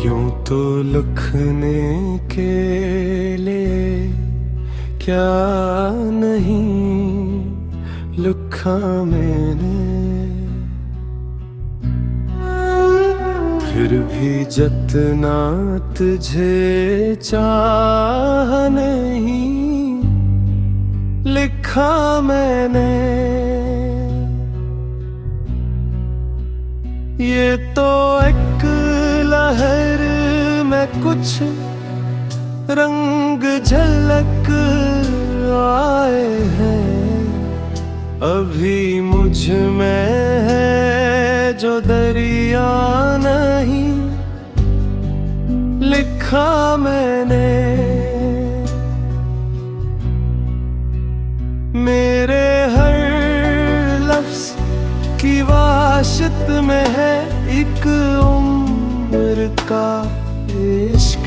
यूं तो लिखने के लिए क्या नहीं लिखा मैंने, फिर भी जितना तुझे चाह नहीं लिखा मैंने। ये तो एक लहर में कुछ रंग झलक आए हैं, अभी मुझ में है जो दरिया नहीं लिखा मैंने। मेरे हर लफ्ज़ की वाशित में है एक उम्र का इश्क,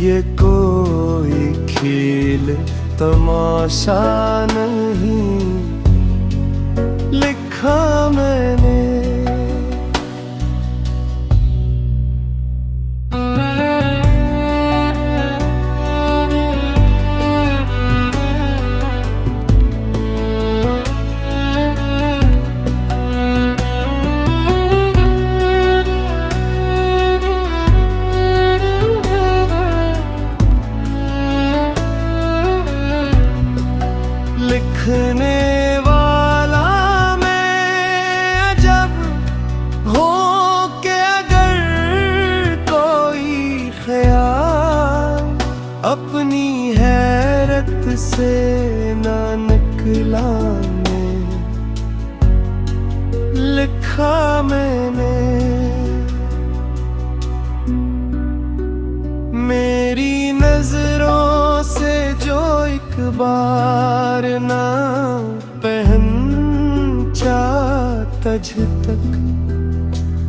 ये कोई खेल तमाशा नहीं लिखा मैंने। लिखने वाला मैं जब हो के अगर कोई ख्याल अपनी हैरत से ना निकला मैं लिखा मैंने। मेरी नजरों से जो एक बार ना पहचा तझ तक,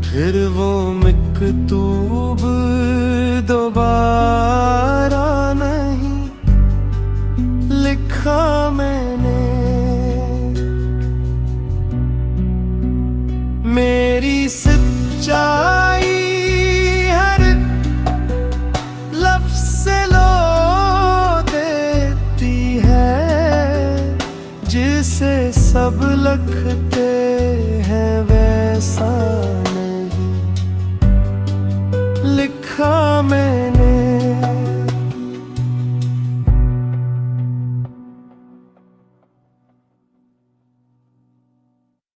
फिर वो मकतूब दोबारा नहीं लिखा मैंने। मेरी सच्चाई हर लफ्ज़ से लो देती है, जिसे सब लिखते